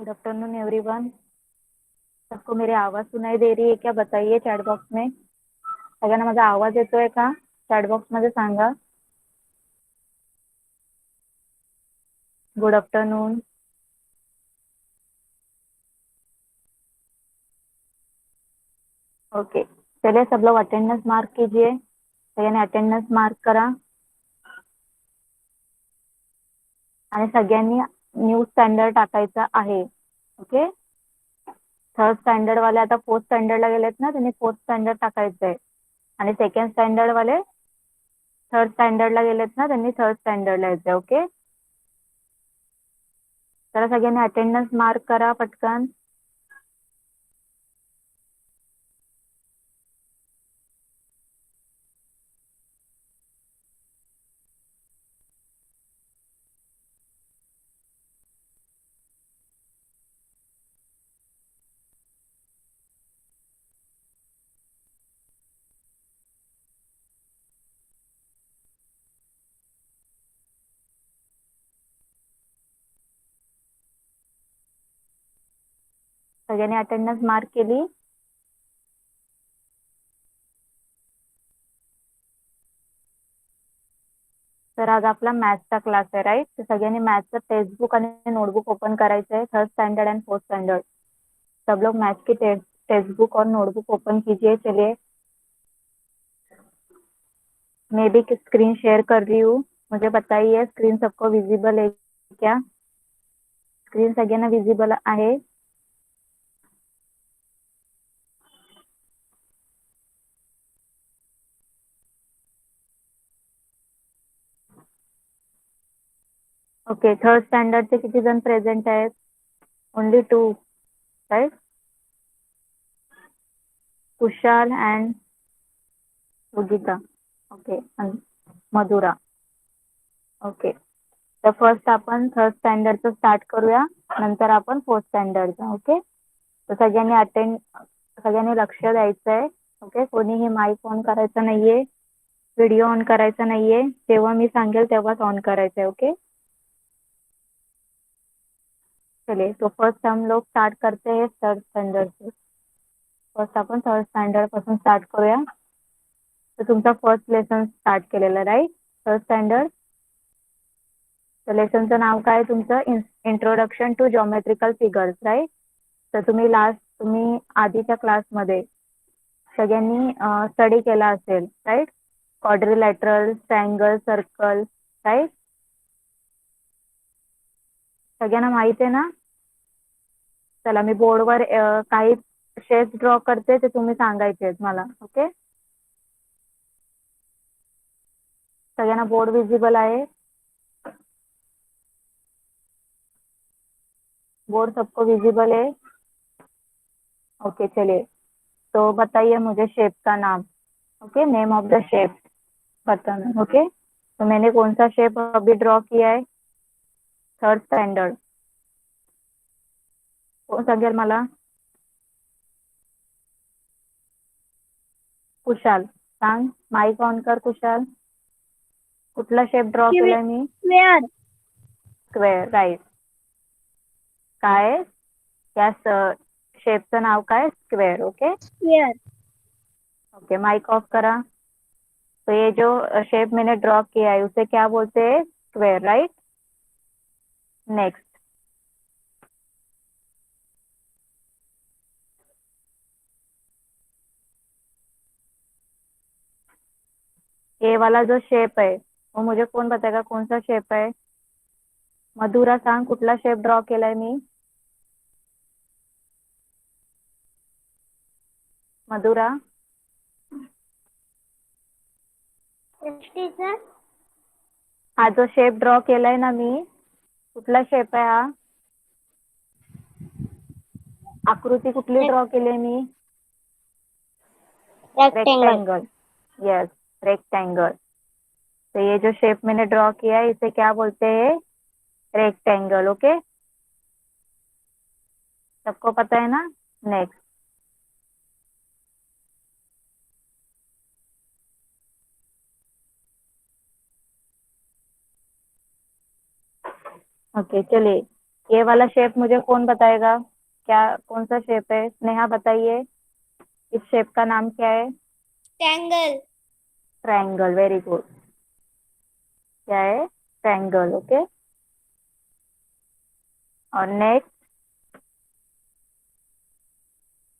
Good afternoon everyone. सबको मेरी आवाज सुनाई दे रही है क्या? बताइए चैट बॉक्स में। सगळ्यांना माझा आवाज येतोय का? चॅट बॉक्स मध्ये सांगा। Good afternoon. ओके, चलिए सब लोग अटेंडेंस मार्क कीजिए। सगळ्यांनी अटेंडेंस मार्क करा आणि सगळ्यांनी न्यू स्टँडर्ड टाकायचा आहे। ओके, थर्ड स्टँडर्ड वाले आता फोर्थ स्टँडर्डला गेलेत ना, त्यांनी फोर्थ स्टँडर्ड टाकायचंय आणि सेकंड स्टँडर्ड वाले थर्ड स्टँडर्डला गेलेत ना, त्यांनी थर्ड स्टँडर्डला यायचंय। ओके, तर सगळ्यांनी अटेंडन्स मार्क करा पटकन। सगळ्यांनी अटेंडन्स मार्क केली? तर आज आपला मॅथ्सचा क्लास आहे, राईट? तर सगळ्यांनी मॅथ्सचं टेक्स्टबुक आणि नोटबुक ओपन करायचं है, third standard and fourth standard. सब लोग मैथ्स की टेक्स्टबुक और नोटबुक ओपन कीजिए। चलिए, मैं भी स्क्रीन शेयर कर रही हूँ, मुझे बताइए स्क्रीन सबको विजिबल है क्या? स्क्रीन सगळ्यांना विजिबल आहे? ओके, थर्ड स्टँडर्डचे किती जण प्रेझेंट आहेत? Only 2, right? Kushal and Sugita. Okay, Madhura. Okay, तर फर्स्ट आपण थर्ड स्टँडर्डचं स्टार्ट करूया, नंतर आपण फोर्थ स्टँडर्डचं। ओके, तर सगळ्यांनी लक्ष द्यायचंय। ओके, कोणीही माईक ऑन करायचं नाहीये, व्हिडिओ ऑन करायचा नाहीये, जेव्हा मी सांगेल तेव्हाच ऑन करायचंय। ओके, चलिए, तो फर्स्ट हम लोग स्टार्ट करते हैं थर्ड स्टँडर्ड से। फर्स्ट आपण थर्ड स्टँडर्ड पासून स्टार्ट करूया। तर तुमचा फर्स्ट लेसन स्टार्ट केलेला, राईट? Third standard. तर लेसनचं नाव काय तुमचं? Introduction to geometrical figures, right? तर तुम्ही आधीच्या क्लासमध्ये सगळ्यांनी स्टडी केला असेल, right? Quadrilateral, triangle, circle, right? सगळ्यांना माहित आहे ना? चला, मी बोर्डवर काही शेप्स ड्रॉ करते, ते तुम्ही सांगायचे आहेत मला। ओके, सगळ्यांना बोर्ड विजिबल आहे? बोर्ड सबको विजिबल है? ओके, चलिए, तो बताइए मुझे शेप का नाम। Okay, name of the shape बताना। ओके, तो मैंने कौन सा शेप अभी ड्रॉ किया है? Third standard. कोण सांगेल मला? कुशाल सांग, माईक ऑन कर कुशाल। कुठला शेप ड्रॉ केलाय मी? स्क्वेअर। Square, right. काय या शेपचं नाव काय? Square. Okay square. Okay, mic off करा। तो ये जो शेप मैंने ड्रॉ किया है उसे क्या बोलते हैं? Square, right? नेक्स्ट, ये वाला जो शेप है वो मुझे कौन बताएगा कौन सा शेप है? मधुरा सांग, कुठला शेप ड्रॉ केलाय मी? मधुरा, टीचर, हा जो शेप ड्रॉ केलाय ना मी, कुठला शेप आहे हा? आकृती कुठली ड्रॉ केली मी? रेक्टेंगल। Rectangle, yes, rectangle. तो ये जो शेप मैंने ड्रॉ किया है इसे क्या बोलते हैं? रेक्टेंगल। ओके, सबको पता है ना? नेक्स्ट, ओके, चलिए, ये वाला शेप मुझे कौन बताएगा, क्या कौन सा शेप है? स्नेहा बताइए, इस शेप का नाम क्या है? ट्रायंगल। Triangle, very good. क्या है? Triangle, okay. और नेक्स्ट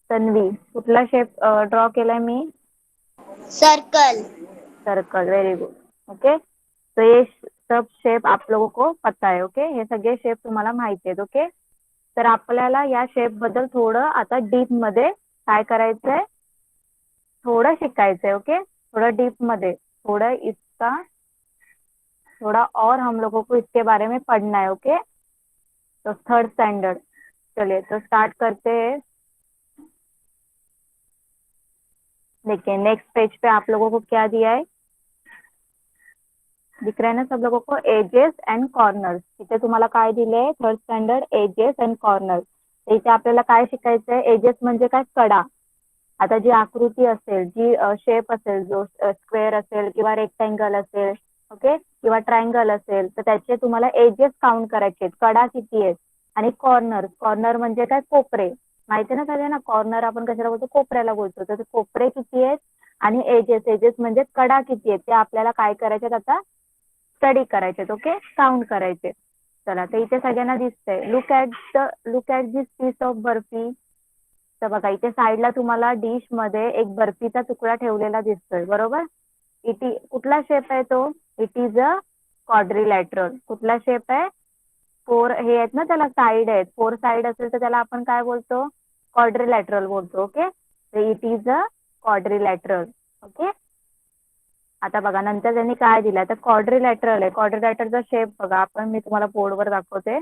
तन्वी, कुठला शेप ड्रॉ केलाय मी? Circle. Circle, very good, okay. तो ये सब शेप आप लोगों को पता है, ओके, हे सगळे शेप तुम्हाला माहिती आहेत, ओके। तर आपल्याला या शेप बद्दल थोडं आता डीप मध्ये काय करायचंय, थोडं शिकायचंय, ओके। थोडं डीप मध्ये, थोड़ा इसका, थोड़ा और हम लोगों को इसके बारे में पढ़ना है, ओके। तो थर्ड स्टैंडर्ड, चलिए तो स्टार्ट करते हैं। देखिए नेक्स्ट पेज पे आप लोगों को क्या दिया है, दिख रहा है ना सब लोगों को? Edges and corners. इथे तुम्हाला काय दिलंय? Third standard, edges and corners. इथे आपल्याला काय शिकायचंय? एजेस म्हणजे काय? कडा। आता जी आकृती असेल, जी शेप असेल, जो स्क्वेअर असेल किंवा रेक्टँगल असेल, ओके, किंवा ट्रायंगल असेल, तर त्याचे तुम्हाला एजेस काउंट करायचे आहेत, कडा किती आहेत. आणि कॉर्नर, कॉर्नर म्हणजे काय? कोपरे. माहिती ना सगळ्यांना, कॉर्नर आपण कशाला बोलतो? कोपऱ्याला बोलतो. तर ते कोपरे किती आहेत आणि एजेस, एजेस म्हणजे कडा किती आहेत, ते आपल्याला काय करायचे आता? स्टडी करायचे, ओके, काउंट करायचे. चला, तर इथे सगळ्यांना दिसतंय, look at this piece of barfi. तर बघा इथे साईडला तुम्हाला डिश मध्ये एक बर्फीचा तुकडा ठेवलेला दिसतोय, बरोबर? कुठला शेप आहे तो? It is a quadrilateral. कुठला शेप आहे? फोर हे आहेत ना, त्याला साईड आहेत, फोर साईड असेल तर त्याला आपण काय बोलतो? क्वाड्रिलॅटरल बोलतो, okay. It is a quadrilateral, okay. आता बघा नंतर त्यांनी काय दिलं, तर क्वाड्रिलॅटरल आहे. क्वाड्रिलॅटरलचा शेप बघा, आपण मी तुम्हाला बोर्डवर दाखवते.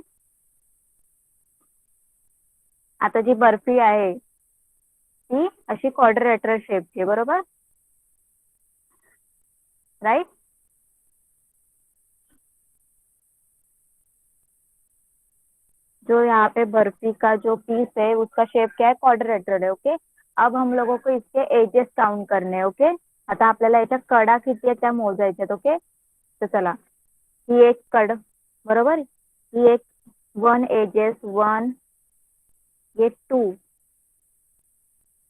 आता जी बर्फी आहे ती अशी क्वाड्रिलॅटरल शेपची आहे, बरोबर? राइट? जो यहाँ पे बर्फी का जो पीस है उसका शेप क्या है? क्वाड्रिलेटरल है, ओके। अब हम लोगों को इसके एजेस काउंट करने हैं, ओके। आता आपल्याला याच्या कडा किती आहेत त्या मोजायच्यात, ओके। तर चला, ही एक कड, बरोबर, ही एक वन एजेस, वन, ये टू,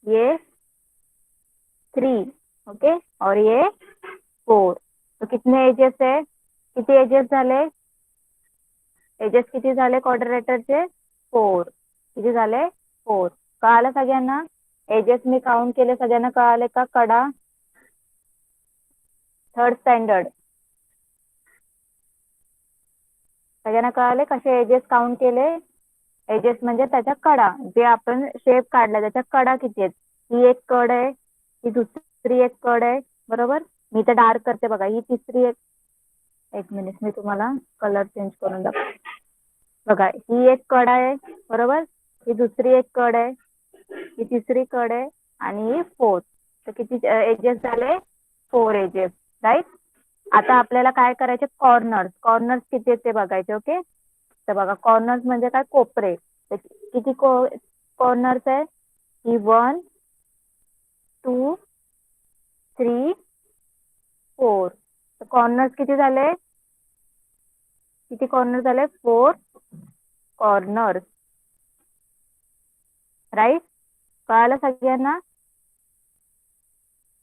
ये थ्री, ओके, और ये फोर। तो कितने एजेस है? किती एजेस झाले? एजेस किती झाले क्वाड्रिलेटरचे? फोर. किती झाले? फोर. कळालं सगळ्यांना? एजेस मी काउंट केले, सगळ्यांना कळाले का? कडा, थर्ड स्टँडर्ड, सगळ्यांना कळाले कसे एजेस काउंट केले? एजेस म्हणजे त्याच्या कडा, जे आपण शेप काढला त्याच्या कडा किती आहेत. ही एक कड आहे, ही दुसरी एक कड आहे, बरोबर. मी तर डार्क करते बघा, ही तिसरी एक मिनिट मी तुम्हाला कलर चेंज करून दाखवते. बघा ही एक कड आहे, बरोबर, ही दुसरी एक कड आहे, ही तिसरी कड आहे आणि ही फोर्थ. तर किती एजेस झाले? Four edges, right. आता आपल्याला काय करायचे? कॉर्नर्स. कॉर्नर्स किती आहेत ते बघायचे, ओके. तर बघा कॉर्नर्स म्हणजे काय? कोपरे. तर किती कॉर्नर्स आहे? ही वन, टू, थ्री, फोर. तर कॉर्नर्स किती झाले? किती कॉर्नर झाले? Four corners, right. कळालं सगळ्यांना?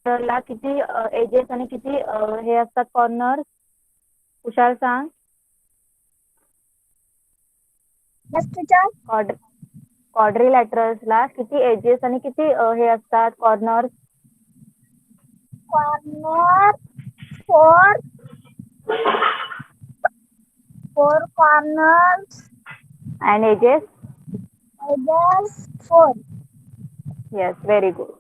ला किती एजेस आणि किती हे असतात कॉर्नर? कुशाल सांग. क्वाड्रिलॅटरल्सला किती एजेस आणि किती हे असतात corner? Corner four, four corners and edges? Edges four. Yes, very good.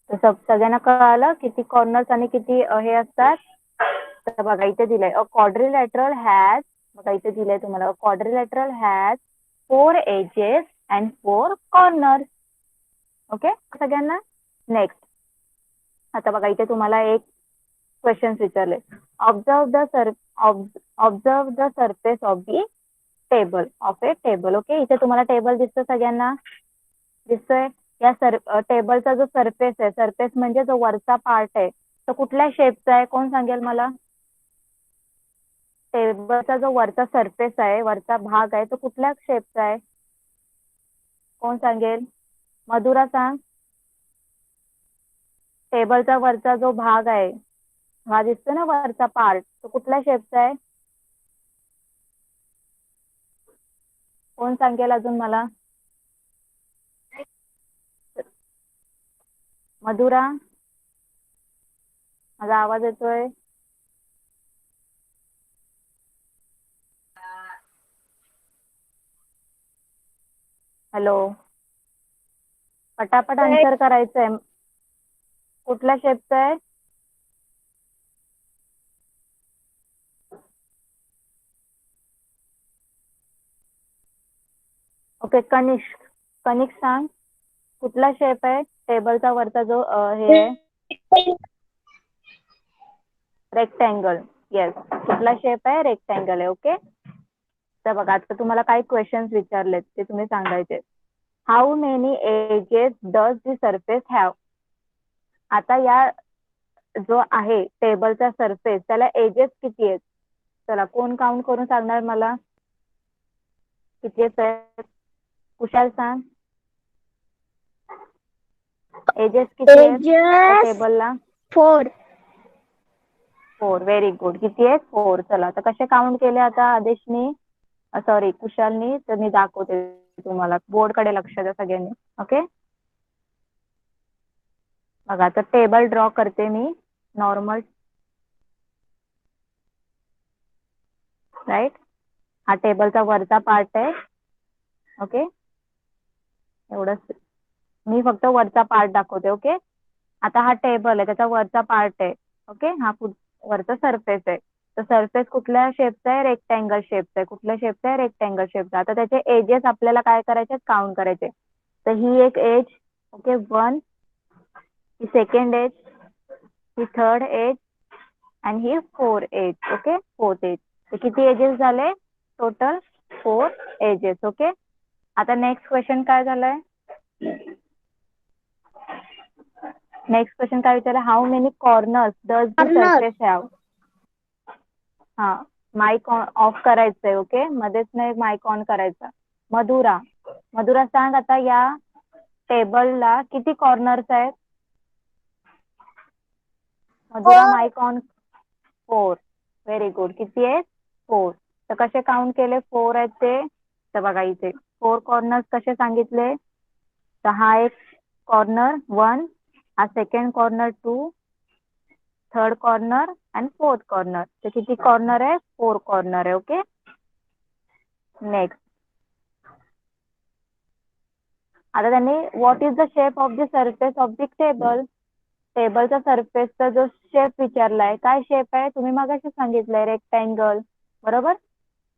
तर सगळ्यांना कळालं किती कॉर्नर्स आणि किती हे असतात? तर बघा इथे दिलंय, अ क्वाड्रिलॅटरल हॅज, बघा इथे दिलंय तुम्हाला, quadrilateral has four edges and four corners, okay सगळ्यांना. नेक्स्ट, आता बघा इथे तुम्हाला एक क्वेश्चन विचारले. Observe the surface of the table, of a table, okay. इथे तुम्हाला टेबल दिसतं सगळ्यांना? दिसतोय? या टेबलचा जो सरफेस आहे, सरफेस म्हणजे जो वरचा पार्ट आहे, तो कुठल्या शेपचा आहे? कोण सांगेल मला? टेबलचा जो वरचा सरफेस आहे, वरचा भाग आहे, तो कुठल्या शेपचा आहे? कोण सांगेल? मधुरा सांग. टेबलचा वरचा जो भाग आहे, हा दिसतो ना वरचा पार्ट, तो कुठल्या शेपचा आहे? कोण सांगेल अजून मला? मधुरा, माझा आवाज येतोय? हॅलो, पटापट आन्सर करायचंय. कुठल्या शेपचा आहे? ओके, कनिष्क. कनिष्क सांग, कुठला शेप आहे टेबलचा वरचा जो हे आहे? रेक्टँगल. येस, कुठला शेप आहे? रेक्टँगल आहे. ओके, तर बघा आता तुम्हाला काय क्वेश्चन्स विचारलेत ते तुम्ही सांगायचे. How many edges does the surface have? आता या जो आहे टेबलचा सरफेस, त्याला एजेस किती आहेत? चला, कोण काउंट करून सांगणार मला किती आहेत? कुशाल सांग, एजेस किती आहेत त्या टेबलला? 4. 4. Very good. किती आहेत? 4. चला, तर कसे काउंट केले आता आदेशनी, सॉरी कुशालनी? तर मी दाखवते तुम्हाला. बोर्डकडे लक्ष द्या सगळ्यांनी. ओके, बघा आता टेबल ड्रॉ करते मी नॉर्मल. राईट, हा टेबलचा वरचा पार्ट आहे. ओके, एवढंच मी फक्त वरचा पार्ट दाखवते. ओके, आता हा टेबल आहे, त्याचा वरचा पार्ट आहे. ओके, हा वरचा सरफेस आहे. तर सरफेस कुठल्या शेपचा आहे? रेक्टँगल शेपचा आहे. कुठल्या शेपचा आहे? रेक्टँगल शेपचा. आता त्याचे एजेस आपल्याला काय करायचे? काउंट करायचे. तर ही एक एज, ओके, 1. ही सेकंड एज, ही थर्ड एज, आणि ही 4 एज. Okay, 4th age. तर किती एजेस झाले टोटल? 4 एजेस. ओके, आता नेक्स्ट क्वेश्चन काय झालंय? नेक्स्ट क्वेश्चन काय विचारलं? How many corners does the surface have? हा, माईक ऑफ करायचंय. ओके, मध्येच नाही माईक ऑन करायचा. मधुरा, मधुरा सांग आता या टेबलला किती कॉर्नर्स आहेत? Madhura, mic on. 4. Very good. किती आहेत? 4. तर कसे काउंट केले 4 आहेत ते? तर बघा इथे 4 कॉर्नर्स कसे सांगितले? तर हा एक कॉर्नर 1, हा सेकंड कॉर्नर 2, थर्ड कॉर्नर आणि फोर्थ कॉर्नर. तर किती कॉर्नर आहे? 4 कॉर्नर आहे. Okay, next. आता त्यांनी what is the shape of the surface of the table? टेबलचा सरफेसचा जो शेप विचारलाय, काय शेप आहे? तुम्ही मगाशी सांगितलंय रेक्टँगल, बरोबर,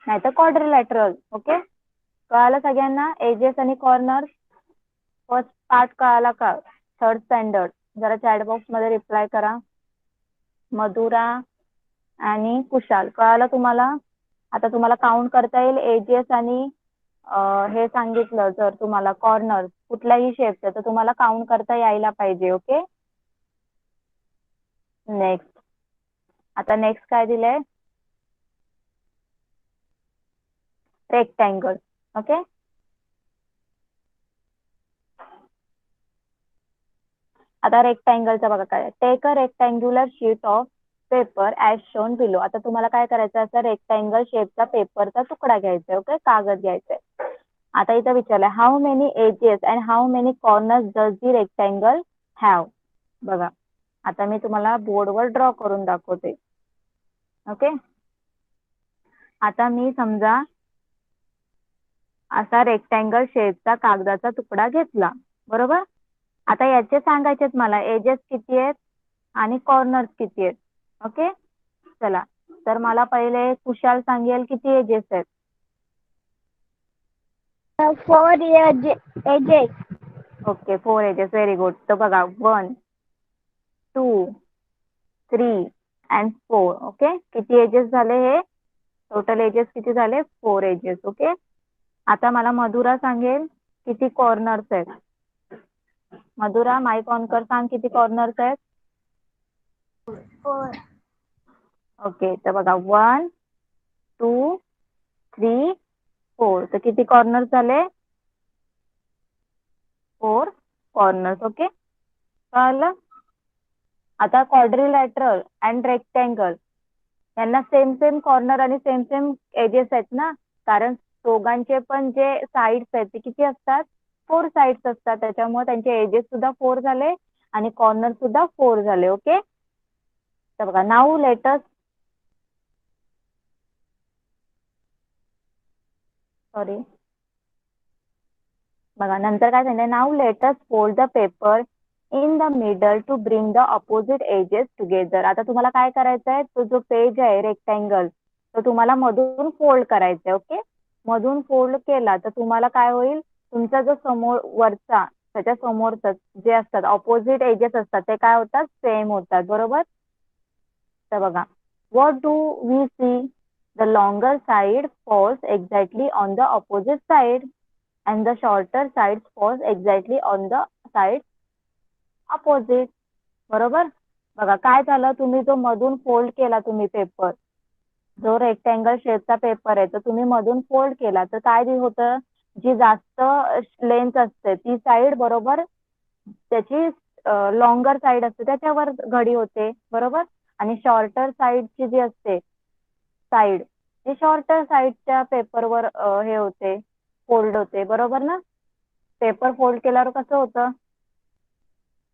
नाही तर क्वाड्रिलॅटरल. ओके, कळालं सगळ्यांना? एजेस आणि कॉर्नर फर्स्ट पार्ट कळाला का? Third standard. जरा चॅट बॉक्स मध्ये रिप्लाय करा. मधुरा आणि कुशाल, कळालं तुम्हाला? आता तुम्हाला काउंट करता येईल एजेस आणि हे सांगितलं जर तुम्हाला कॉर्नर कुठल्याही शेपचं, तर तुम्हाला काउंट करता यायला पाहिजे. Okay, next. आता नेक्स्ट काय दिलंय? रेक्टँगल. ओके, आता रेक्टँगलचं बघा काय. Take a rectangular sheet of paper as shown below. आता तुम्हाला काय करायचं? असं रेक्टँगल शेपचा पेपरचा तुकडा घ्यायचा. ओके, कागद घ्यायचंय. आता इथं विचारलंय how many edges and how many corners does the rectangle have? बघा, आता मी तुम्हाला बोर्डवर ड्रॉ करून दाखवते. ओके, आता मी समजा असा रेक्टँगल शेपचा कागदाचा तुकडा घेतला, बरोबर. आता याचे सांगायचेत मला एजेस किती आहेत आणि कॉर्नर्स किती आहेत. ओके, चला, तर मला पहिले कुशाल सांगेल किती एजेस आहेत. 4 edges. Okay, 4 edges. Very good. तर बघा 1, 2, 3 अँड 4. ओके, किती एजेस झाले? हे टोटल एजेस किती झाले? 4 एजेस. ओके, आता मला मधुरा सांगेल किती कॉर्नर्स आहेत. मधुरा, माईक ऑन कर, सांग किती कॉर्नर्स आहेत? 4. ओके, तर बघा 1, 2 3 4. तर किती कॉर्नर झाले? 4 कॉर्नर्स. ओके, कळलं? आता क्वाड्रिलॅटरल अँड रेक्टँगल यांना सेम सेम कॉर्नर आणि सेम सेम एजेस आहेत ना, कारण दोघांचे पण जे साइड्स आहेत ते किती असतात? 4 साइड्स असतात. त्याच्यामुळे त्यांचे एजेस सुद्धा 4 झाले आणि कॉर्नर सुद्धा 4 झाले. ओके, तर बघा नाऊ लेटस सॉरी बघा नंतर काय सांगितलं, now let's fold the paper in the middle to bring the opposite edges together. आता तुम्हाला काय करायचं आहे, तो जो पेज आहे रेक्टँगल तो तुम्हाला मधून फोल्ड करायचा आहे. ओके, मधून फोल्ड केला तर तुम्हाला काय होईल, तुमचा जो समोर वरचा त्याच्या समोरच जे असतात ऑपोजिट एजेस असतात ते काय होतात? सेम होतात. बरोबर? तर बघा, what do we see? The longer side falls exactly on the opposite side and the shorter side falls exactly on the side opposite. बरोबर? बघा काय झालं, तुम्ही जो मधून फोल्ड केला तुम्ही पेपर, जो रेक्टँगल शेपचा पेपर आहे तो तुम्ही मधून फोल्ड केला तर काय होतं, जी जास्त लेंथ असते ती साइड बरोबर त्याची लॉंगर साइड असते त्याच्यावर घडी होते. बरोबर? आणि शॉर्टर साइडची जी असते साइड ती शॉर्टर साइडच्या पेपरवर हे होते, फोल्ड होते. बरोबर ना? पेपर फोल्ड केल्यावर कसं होतं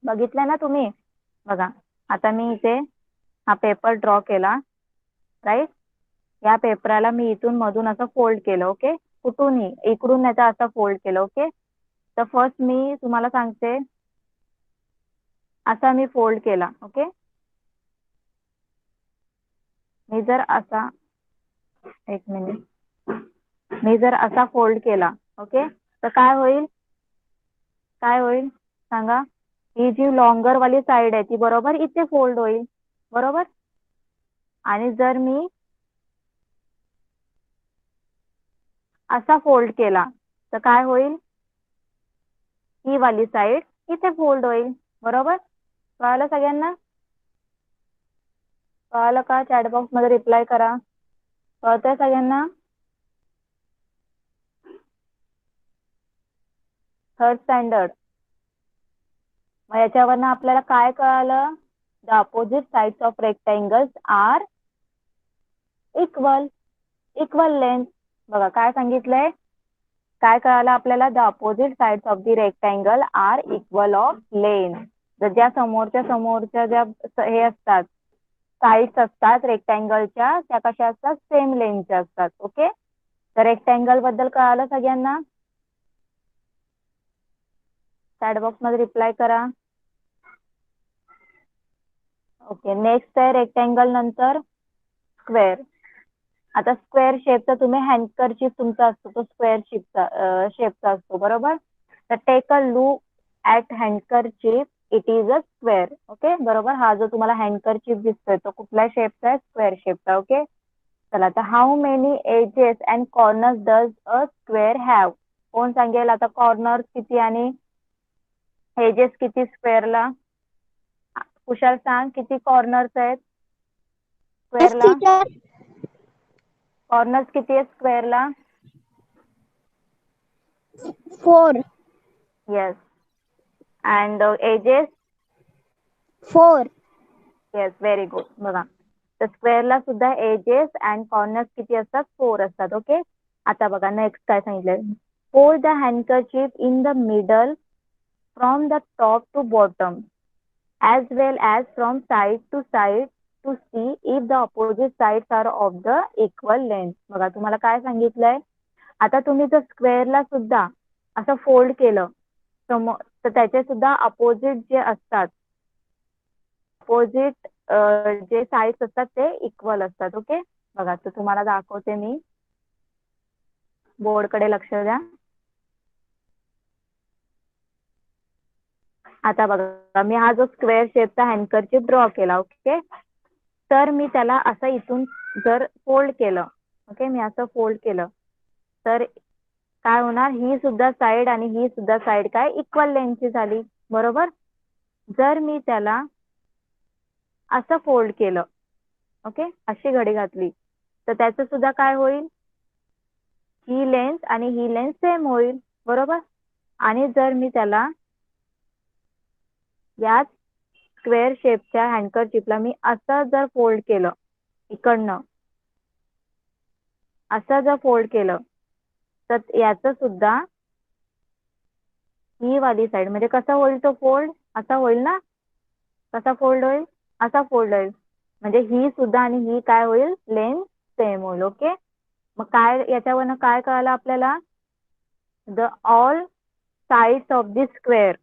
बघितलं ना तुम्ही? बघा आता मी इथे हा पेपर ड्रॉ केला, राईट? या पेपराला मी इथून मधून असं फोल्ड केलं. ओके, कुठूनही, इकडून नाही तर असं फोल्ड केलं. ओके, तर फर्स्ट मी तुम्हाला सांगते, असा मी फोल्ड केला. ओके, मी जर असा, एक मिनिट, मी जर असा फोल्ड केला, ओके, तर काय होईल? काय होईल सांगा? ही जी लॉंगर वाली साइड आहे ती बरोबर इथे फोल्ड होईल. बरोबर? आणि जर मी असा फोल्ड केला तर काय होईल? ही वाली साइड इथे फोल्ड होईल. बरोबर? कळालं सगळ्यांना? कळालं का? चॅट बॉक्स मध्ये रिप्लाय करा. कळतंय सगळ्यांना? Third standard. मग याच्यावरनं आपल्याला काय कळालं? The opposite sides of rectangles are equal, equal length. बघा काय सांगितलंय, काय कळालं आपल्याला? The opposite sides of the rectangle are equal of length. जर ज्या समोरच्या समोरच्या ज्या हे असतात साइड्स असतात रेक्टँगलच्या त्या कशा असतात? सेम लेंथच्या असतात. ओके, तर रेक्टँगल बद्दल कळालं सगळ्यांना? चॅट बॉक्स मध्ये रिप्लाय करा. ओके, नेक्स्ट आहे रेक्टँगल नंतर स्क्वेअर. आता स्क्वेअर शेपचा तुम्ही हँडकरचीफ तुमचा असतो तो स्क्वेअर शेपचा असतो. बरोबर? तर take a look at handkerchief, it is a square. Okay, बरोबर? हा जो तुम्हाला हँडकरचीफ दिसतोय तो कुठल्या शेपचा आहे? स्क्वेअर शेपचा. ओके, चला आता how many edges and corners does a square have? कोण सांगेल आता कॉर्नर्स किती आणि एजेस किती स्क्वेअरला? कुशाल सांग, किती कॉर्नर्स आहेत Yes, स्क्वेअरला? teacher. कॉर्नर्स किती आहेत स्क्वेअरला? 4. Yes. And edges? 4. Yes, very good. बघा, तर स्क्वेअरला सुद्धा एजेस अँड कॉर्नर्स किती असतात? 4 असतात. ओके, आता बघा नेक्स्ट काय सांगितलंय, fold the handkerchief in the middle from the top to bottom as well as from side to side to see if the opposite sides are of the equal length. बघा तुम्हाला काय सांगितलंय, आता तुम्ही जर स्क्वेअरला सुद्धा असं फोल्ड केलं समोर तर त्याचे सुद्धा अपोजिट जे असतात, अपोजिट जे साइड्स असतात ते इक्वल असतात. ओके, बघा तर तुम्हाला दाखवते मी, बोर्डकडे लक्ष द्या. आता बघा मी हा जो स्क्वेअर शेपचा हँडकरचीफ ड्रॉ केला. ओके, तर मी त्याला असं इथून जर फोल्ड केलं, ओके, मी असं फोल्ड केलं तर काय होणार, ही सुद्धा साइड आणि ही सुद्धा साइड काय इक्वल लेंथची झाली. बरोबर? जर मी त्याला असं फोल्ड केलं, ओके, अशी घडी घातली तर त्याचं सुद्धा काय होईल, ही लेन्थ आणि ही लेन्थ सेम होईल, बरोबर. आणि जर मी त्याला या स्क्वेअर शेपच्या हँडकरचिपला मी असं जर फोल्ड केलं, इकडनं असं जर फोल्ड केलं, तर याचं सुद्धा ही वाली साईड म्हणजे कसा होईल तो फोल्ड, असा होईल ना. कसा फोल्ड होईल, असा फोल्ड होईल. म्हणजे ही सुद्धा आणि ही काय होईल, लेंथ सेम होईल. ओके. मग काय याच्यावरनं काय कळालं आपल्याला, the all sides of the square,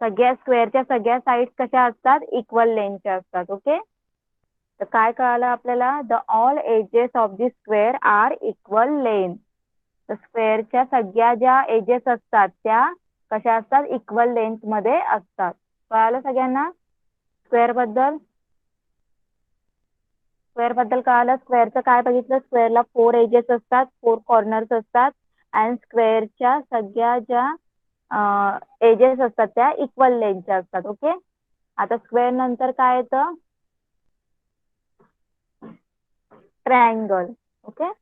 सगळ्या स्क्वेअरच्या सगळ्या साइड्स कशा असतात, इक्वल लेंथच्या असतात. ओके. तर काय कळालं आपल्याला, the all edges of the square are equal length. तर स्क्वेअरच्या सगळ्या ज्या एजेस असतात त्या कशा असतात, इक्वल लेंथ मध्ये असतात. कळालं सगळ्यांना स्क्वेअर बद्दल. स्क्वेअर बद्दल कळालं. स्क्वेअरचं काय बघितलं, स्क्वेअरला 4 एजेस असतात, 4 कॉर्नर्स असतात आणि स्क्वेअरच्या सगळ्या ज्या एजेस असतात त्या इक्वल लेंथच्या असतात. ओके. आता स्क्वेअर नंतर काय येतं, ट्रायंगल. ओके.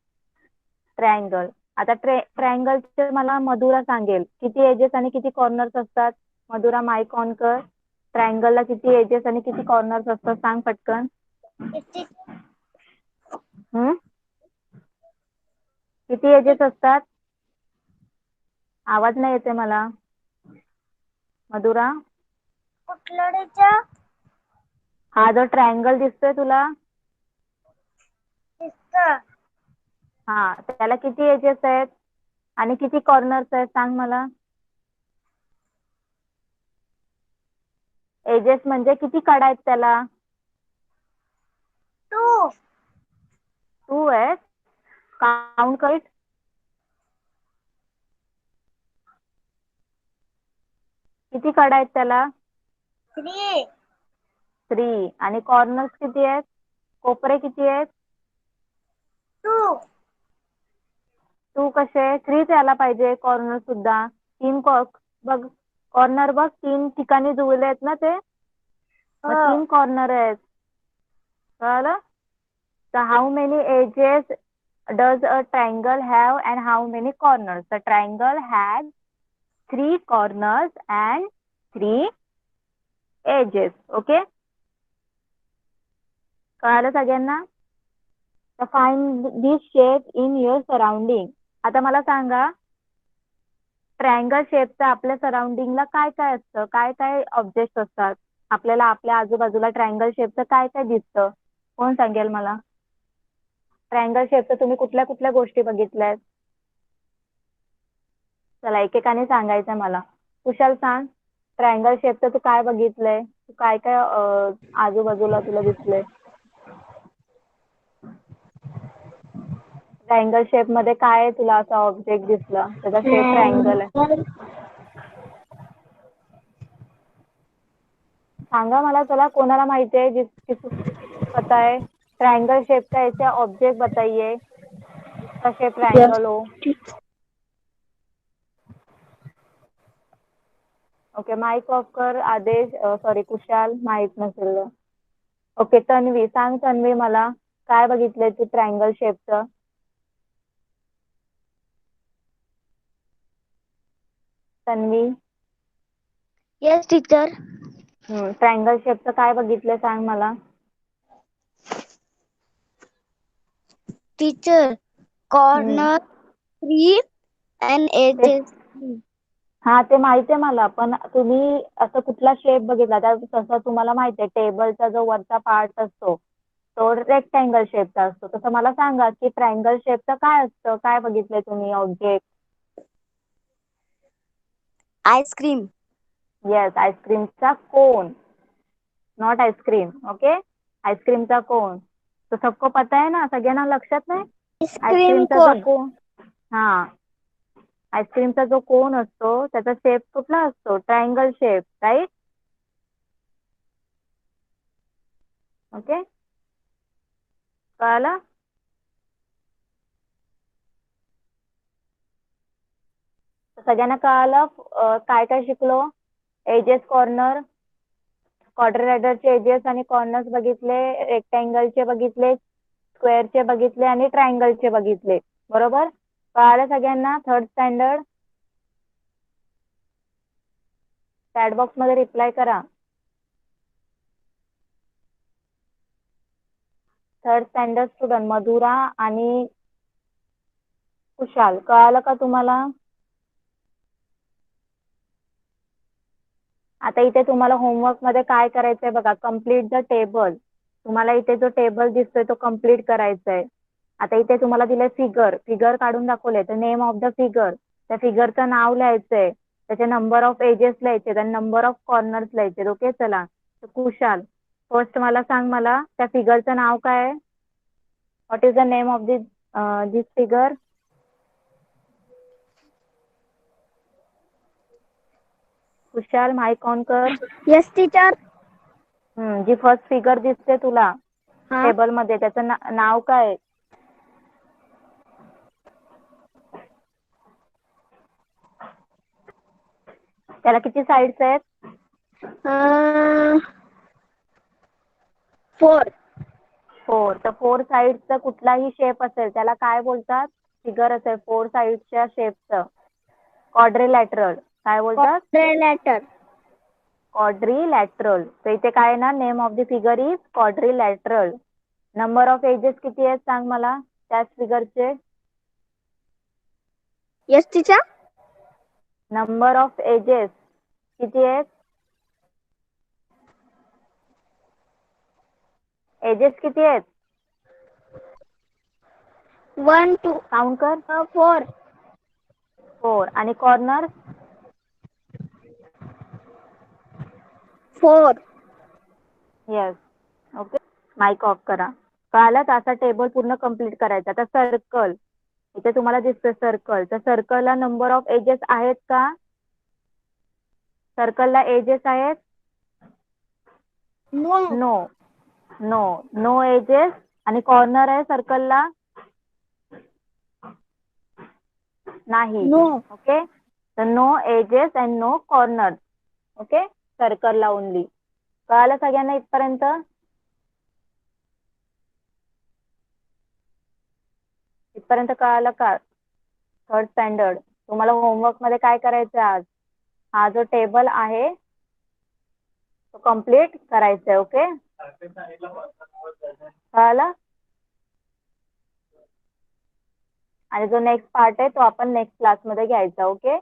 ट्रायंगल. आता ट्रायंगलचे मला मधुरा सांगेल किती एजेस आणि किती कॉर्नर्स असतात. मधुरा माईक ऑन कर. ट्रायंगलला किती एजेस आणि किती कॉर्नर्स असतात सांग पटकन. किती एजेस असतात, आवाज नाही येते मला मधुरा. कुठल्या हा जो ट्रायंगल दिसतोय तुला, हा त्याला किती एजेस आहेत आणि किती कॉर्नर्स आहेत सांग मला. एजेस म्हणजे किती कडा आहेत त्याला, 2 आहेत. काउंट कर. किती कडा आहेत त्याला, 3. आणि कॉर्नर्स किती आहेत, कोपरे किती आहेत, 2 कसे 3 यायला पाहिजे. कॉर्नर सुद्धा 3 बघ, कॉर्नर बघ 3 ठिकाणी जुळले आहेत ना ते, मग 3 कॉर्नर आहेत. कळलं. तर how many edges does a triangle have and how many corners? The triangle has 3 corners and 3 edges. Okay. कळालं सगळ्यांना. तर find this shape in your surrounding. आता मला सांगा, ट्रायंगल शेपचं आपल्या सराउंडिंगला काय काय असतं, काय काय ऑब्जेक्ट असतात आपल्याला, आपल्या आजूबाजूला ट्रायंगल शेपचं काय काय दिसतं, कोण सांगेल मला. ट्रायंगल शेपचं तुम्ही कुठल्या कुठल्या गोष्टी बघितल्यात, चला एकेकाने सांगायचं मला. कुशाल सांग, ट्रायंगल शेपचं तू काय बघितलंय, तू काय काय आजूबाजूला तुला दिसलंय. ट्रायंगल शेप मध्ये काय तुला असा ऑब्जेक्ट दिसला, त्याचा शेप ट्रायंगल आहे. सांगा मला, चला कोणाला माहिती है, किसी पता है ट्रायंगल शेप का ऐसा ऑब्जेक्ट बताइए जिसका शेप ट्रायंगल हो. ओके. माइक ऑफ कर आदेश. सॉरी कुशाल, माहित नसेल. ओके. तन्वी सांग. तन्वी मला काय बघितलंय तू ट्रायंगल शेपचं. तन्वी. Yes teacher. ट्रायंगल शेपचं काय बघितलंय सांग मला. Teacher corner 3 and edges. हा ते माहिती आहे मला, पण तुम्ही असं कुठला शेप बघितला, तसं तुम्हाला माहिती आहे टेबलचा जो वरचा पार्ट असतो तो रेक्टँगल शेपचा असतो, तसं मला सांगा की ट्रायंगल शेपचं काय असतं, काय बघितलंय तुम्ही ऑब्जेक्ट. आईस्क्रीम. येस, आईस्क्रीमचा कोन, नॉट आईस्क्रीम. ओके. आईस्क्रीमचा कोन तो सबको पता है ना, सगळ्यांना लक्षात नाही. आईस्क्रीम आईस्क्रीमचा जो कोन. कोन, हा आईस्क्रीमचा जो कोन असतो त्याचा शेप कुठला असतो, ट्रायंगल शेप, राईट. ओके. कळालं. सगळ्यांना कळालं काय काय शिकलो. एजेस, कॉर्नर, क्वाड्रिलेटरचे एजेस आणि कॉर्नर्स बघितले, रेक्टँगलचे बघितले, स्क्वेअरचे बघितले आणि ट्रायंगलचे बघितले, बरोबर? कळालं सगळ्यांना? थर्ड स्टँडर्ड चॅट बॉक्स मध्ये रिप्लाय करा. थर्ड स्टँडर्ड स्टुडंट मधुरा आणि कुशाल, कळालं का तुम्हाला? आता इथे तुम्हाला होमवर्क मध्ये काय करायचंय बघा, कम्प्लीट द टेबल. तुम्हाला इथे जो टेबल दिसतोय तो कम्प्लीट करायचा आहे. आता इथे तुम्हाला दिलंय फिगर, फिगर काढून दाखवलंय, तर नेम ऑफ द फिगर, त्या फिगरचं नाव लिहायचंय, त्याचे नंबर ऑफ एजेस लिहायचे आणि नंबर ऑफ कॉर्नर्स लिहायचे. ओके, चला. तर कुशाल, फर्स्ट मला सांग, मला त्या फिगरचं नाव काय आहे? What is the name of this figure? Kushal, mike on कर. Yes teacher. जी फर्स्ट फिगर दिसते तुला हा. टेबल मध्ये, त्याचं नाव काय आहे? त्याला किती साइड्स आहेत? 4. 4. तर 4 साइड्सचा कुठलाही शेप असेल त्याला काय बोलतात? फिगर असेल 4 साइड्सच्या शेपचं क्वाड्रिलॅटरल. काय बोलतात? क्वाड्रिलॅटर. क्वाड्रिलॅटरल. तर इथे काय ना, name of the figure is quadrilateral. Number of edges किती आहेत सांग मला त्याच फिगरचे? Yes teacher. Number of edges किती आहेत? एजेस किती आहेत? 1 2 काउंट कर. 4. 4. आणि corner? 4. Yes. Okay, mic off करा. कळालं? तर असा टेबल पूर्ण कम्प्लीट करायचा. आता सर्कल, इथे तुम्हाला दिसतं सर्कल, तर सर्कलला नंबर ऑफ एजेस आहेत का? सर्कलला एजेस आहेत? No. No. No, no edges. आणि कॉर्नर आहे सर्कलला? नाही. नो. ओके, तर no edges and no corner. Okay, सर्कलला ओनली. कळालं सगळ्यांना इथपर्यंत? इथपर्यंत कळालं का? थर्ड स्टँडर्ड तुम्हाला होमवर्क मध्ये काय करायचं आज? हा जो टेबल आहे तो कम्प्लीट करायचा आहे. ओके, कळालं? आणि जो नेक्स्ट पार्ट आहे तो आपण नेक्स्ट क्लास मध्ये घ्यायचा. ओके,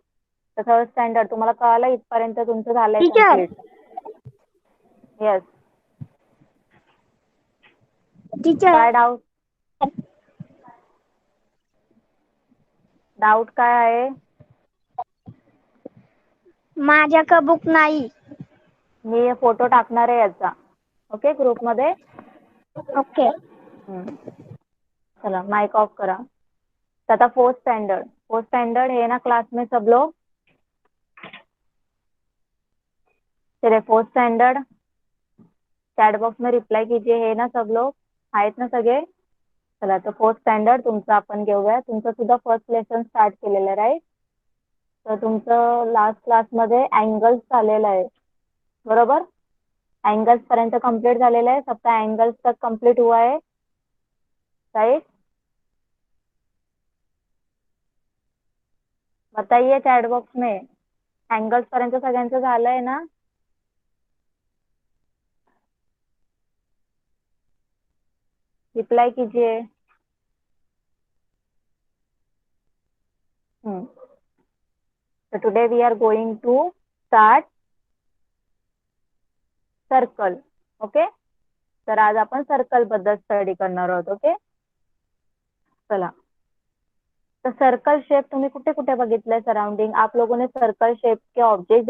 तर थर्ड स्टँडर्ड तुम्हाला कळालं इथपर्यंत तुमचं झालंय टीचर. कम्प्लीट? येस. टीचर. काय डाऊट? डाऊट काय आहे? माझ्याकडे बुक नाही. मी फोटो टाकणार आहे याचा. ओके, ग्रुप मध्ये. ओके. चला, माइक ऑफ करा. तो आता फोर्थ स्टैंडर्ड, फोर्थ स्टैंडर्ड है ना क्लास में सब लोग? चलिए फोर्थ स्टैंडर्ड चैट बॉक्स में रिप्लाई कीजिए, है ना सब लोग? आहेत ना सगळे? चला, तर फोर्थ स्टँडर्ड तुमचं आपण घेऊया. तुमचं सुद्धा फर्स्ट लेसन स्टार्ट केलेलं आहे, राईट? तर तुमचं लास्ट क्लासमध्ये अँगल्स झालेलं आहे, बरोबर? एंगल्स पर्यंत कंप्लीट झालेलं आहे, सबका एंगल्स तक कंप्लीट हुआ है, राइट? बताइए चैट बॉक्स में, एंगल्स पर्यंत सगळ्यांचं झालंय ना? रिप्लाई कीजिए. So today we are going to start circle. Okay, तर आज आपण सर्कल बद्दल स्टडी करणार आहोत. ओके, चला. तो सर्कल शेप तुम्हें कुठे कुठे बघितलंय सराउंडिंग? आप लोगों ने सर्कल शेप के ऑब्जेक्ट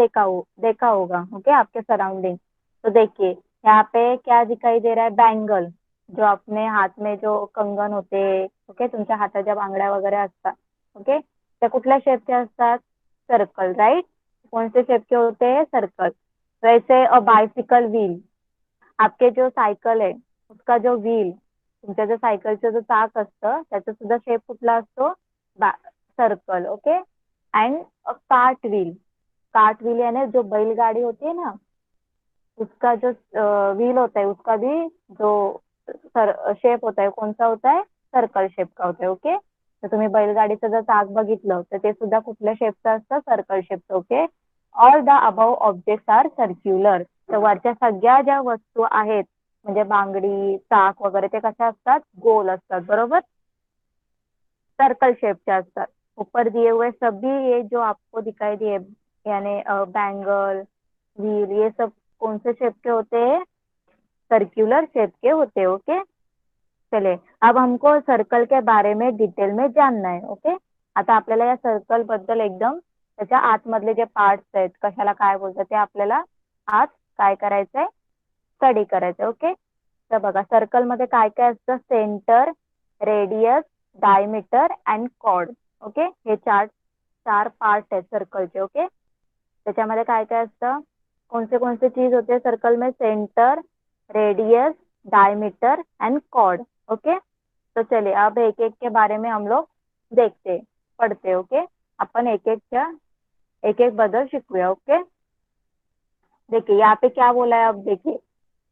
देखा होगा. ओके, आपके सराउंडिंग. तो देखिए यहाँ पे क्या दिखाई दे रहा है? बैंगल, जो अपने हाथ में जो कंगन होते, ओके, तुमच्या हाताच्या बांगड्या वगैरे असतात. ओके, त्या कुठल्या शेपचे असतात? Circle, right? कौन से शेप के होते हैं? सर्कल. वैसे अ बायसिकल व्हील, आपके जो सायकल आहे उसका जो व्हील, तुमच्या जो सायकलचं जो चाक असतं त्याचा सुद्धा शेप कुठला असतो? Circle. Okay, end cart wheel, cart wheel यानी जो बैलगाड़ी होती है ना, उसका जो व्हील होता है उसका भी जो शेप होता है कौन सा होता है, सर्कल शेप का होता है. ओके. तर तुम्ही बैलगाडीचं जर चाक बघितलं तर ते सुद्धा कुठल्या शेपचं असतं, सर्कल शेपचं. Okay. All the above objects are circular. तर वरच्या सगळ्या ज्या वस्तू आहेत म्हणजे बांगडी चाक वगैरे ते कशा असतात, गोल असतात. बरोबर, सर्कल शेपचे असतात. ऊपर दिए हुए सभी ये जो आपको दिखाई दिए यानी बैंगल व्हील ये सब कौन से शेप के होते हैं, सर्क्युलर शेप के होते हैं. ओके. चले अब हमको सर्कल के बारे में डिटेल में जानना है. ओके. आता आपल्याला या सर्कल बद्दल एकदम त्याच्या आतमधले जे पार्ट्स आहेत कशाला काय बोलतात ते आपल्याला आज काय करायचंय, स्टडी करायचंय. ओके. तर बघा सर्कल मध्ये काय काय असतं, centre, radius, diameter and chord. Okay. हे चार चार पार्ट आहेत सर्कलचे. ओके. त्याच्यामध्ये काय काय असतं, कौन से चीज होते हैं सर्कल में, centre, radius, diameter and chord. Okay. तो चलिए अब एक एक के बारे में हम लोग देखते पढ़ते. ओके. अपन एक एक बदल शिकूया. ओके. देखिए यहाँ पे क्या बोला है, अब देखिए,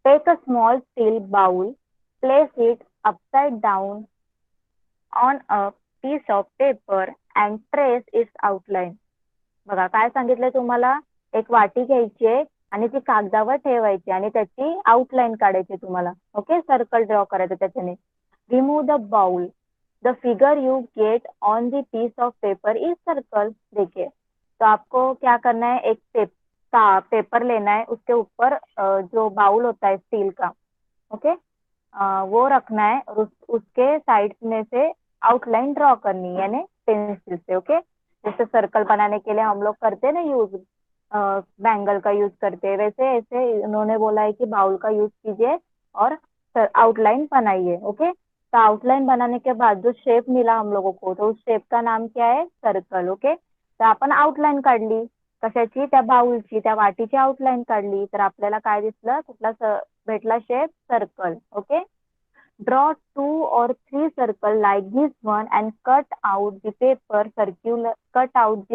take a small steel bowl, place it upside down on a piece of paper and trace its outline. बघा काय सांगितलंय तुम्हाला, एक वाटी घ्यायची आहे आणि ती कागदावर ठेवायची आणि त्याची आउटलाईन काढायची तुम्हाला. ओके. सर्कल ड्रॉ करायचं त्याच्याने. Remove the bowl, the figure you get on the piece of paper is circle. देखिए तो आपको क्या करना है, एक पेपर लेना है, उसके ऊपर जो बाउल होता है स्टील का, ओके, वो रखना है और उसके साइड में से आउटलाइन ड्रॉ करनी है यानी पेंसिल से. ओके. जैसे सर्कल बनाने के लिए हम लोग करते हैं ना यूज, बैंगल का यूज करते हैं, वैसे ऐसे उन्होंने बोला है कि बाउल का यूज कीजिए और आउटलाइन बनाइए. ओके. तो आउटलाइन बनाने के बाद जो शेप मिला हम लोगों को, तो उस शेप का नाम क्या है, सर्कल. ओके. तर आपण आउटलाइन काढली कशाची, त्या बाउलची, त्या वाटीची आउटलाइन काढली तर आपल्याला काय दिसलं, कुठला भेटला shape, circle. Okay. Draw 2 or 3 circle like this one and cut out the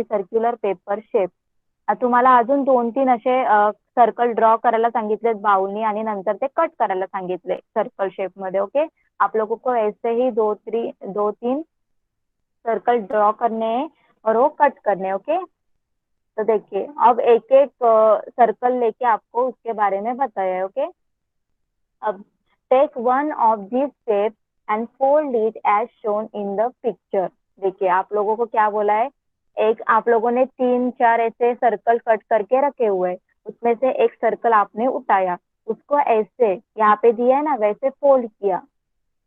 circular paper shape. तुम्हाला अजून 2-3 असे सर्कल ड्रॉ करायला सांगितलेत बाउलनी आणि नंतर ते कट करायला सांगितले सर्कल शेप मध्ये. ओके. आप लोगों को ऐसे ही 2-3 सर्कल ड्रॉ करने हैं और वो कट करने हैं. ओके. तो देखिए अब एक एक सर्कल लेके आपको उसके बारे में बताया है. ओके. अब take one of this shape and fold it as shown in the picture. देखिए आप लोगों को क्या बोला है, एक आप लोगों ने 3-4 ऐसे सर्कल कट करके रखे हुए, उसमें से एक सर्कल आपने उठाया, उसको ऐसे यहाँ पे दिया है ना वैसे फोल्ड किया.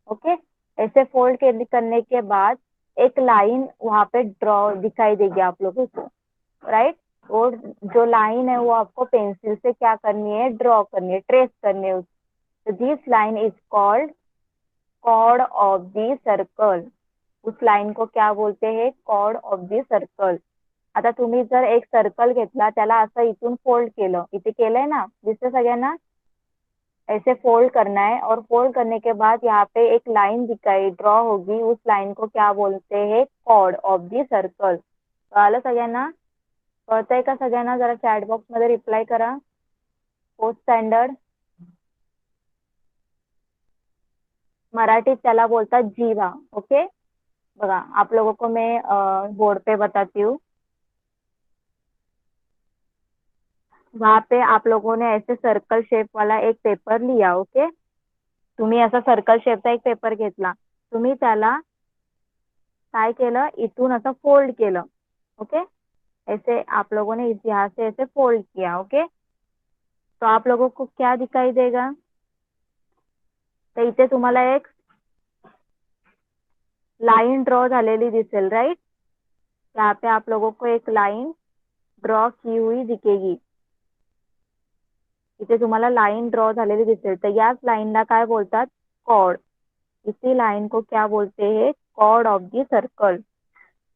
ओके. ऐसे फोल्ड करने के बाद एक लाइन वहां पे ड्रॉ दिखाई देगी आप लोगों को, राइट. और जो लाइन है वो आपको पेंसिल से क्या करनी है, ड्रॉ करनी है, ट्रेस करनी है. तो this line is called chord of the circle. उस लाइन को क्या बोलते हैं, कॉर्ड ऑफ दी सर्कल. आता तुम्ही जर एक सर्कल घेतला त्याला असं इथून फोल्ड केलं, इथे केलंय ना, दिसतं सगळ्यांना, ऐसे फोल्ड करना है और फोल्ड करने के बाद यहाँ पे एक लाइन दिखाई ड्रॉ होगी, उस लाइन को क्या बोलते हैं, कॉर्ड ऑफ दी सर्कल. कळालं सगळ्यांना, कळतंय का सगळ्यांना, जरा चॅट बॉक्स मध्ये रिप्लाय करा. फोर्थ स्टँडर्ड मराठीत त्याला बोलतात जीवा. ओके. बघा आप लोगों को मैं बोर्ड पे बताती हूँ. वहां पे आप लोगों ने ऐसे सर्कल शेप वाला एक पेपर लिया. ओके. तुम्ही असा सर्कल शेपचा एक पेपर घेतला, तुम्ही त्याला काय केलं, इथून असं फोल्ड केलं. ओके. ऐसे आप लोगों ने यहाँ से ऐसे फोल्ड किया. ओके. तो आप लोगों को क्या दिखाई देगा, तर इथे तुम्हाला एक लाइन ड्रॉ झालेली दिसेल, राइट. यहाँ पे आप लोगों को एक लाइन ड्रॉ की हुई दिखेगी, इथे तुम्हाला लाइन ड्रॉ झालेली दिसेल, तर याच लाईनला काय बोलतात, कॉर्ड. इसी लाइन को क्या बोलते हैं, chord of the circle.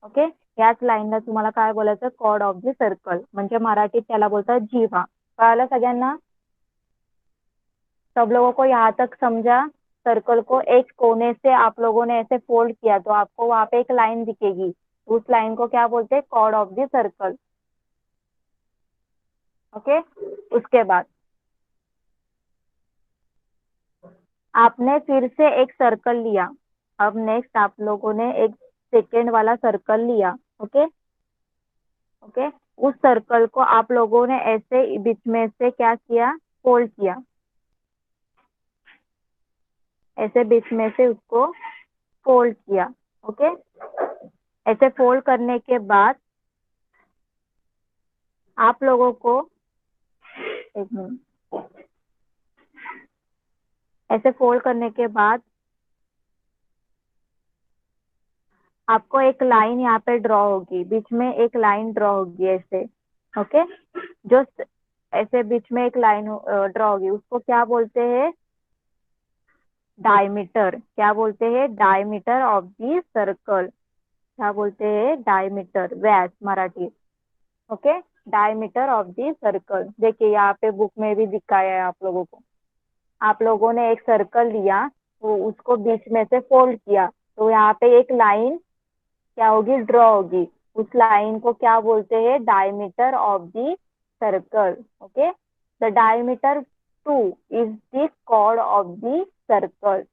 Okay. याच लाईनला तुम्हाला काय बोलायचं, कॉर्ड ऑफ दी सर्कल, म्हणजे मराठीत त्याला बोलतात जीवा. कळालं सगळ्यांना, सब लोगों को यहाँ तक समझा. सर्कल को एक कोने से आप लोगों ने ऐसे फोल्ड किया तो आपको वहां पे एक लाइन दिखेगी, उस लाइन को क्या बोलते हैं, chord of the circle. Okay. उसके बाद आपने फिर से एक सर्कल लिया। अब नेक्स्ट आप लोगों ने एक सेकेंड वाला सर्कल लिया। Okay okay. उस सर्कल को आप लोगों ने ऐसे बीच में से क्या किया, फोल्ड किया। ऐसे बीच में से उसको फोल्ड किया। ओके। ऐसे फोल्ड करने के बाद आप लोगों को, एक मिनट, ऐसे फोल्ड करने के बाद आपको एक लाइन यहाँ पे ड्रॉ होगी, बीच में एक लाइन ड्रॉ होगी ऐसे। ओके। जो ऐसे बीच में एक लाइन ड्रॉ होगी, उसको क्या बोलते हैं, डायमीटर। क्या बोलते हैं, डायमीटर ऑफ दी सर्कल। क्या बोलते हैं, diameter, Vyas Marathi. Okay. Diameter of the circle. देखिए यहाँ पे बुक में भी दिखाया है आप लोगों को। आप लोगों ने एक सर्कल लिया, तो उसको बीच में से फोल्ड किया, तो यहाँ पे एक लाइन क्या होगी, ड्रॉ होगी। उस लाइन को क्या बोलते हैं, diameter of the circle. Okay. The diameter 2 is the chord of the circle.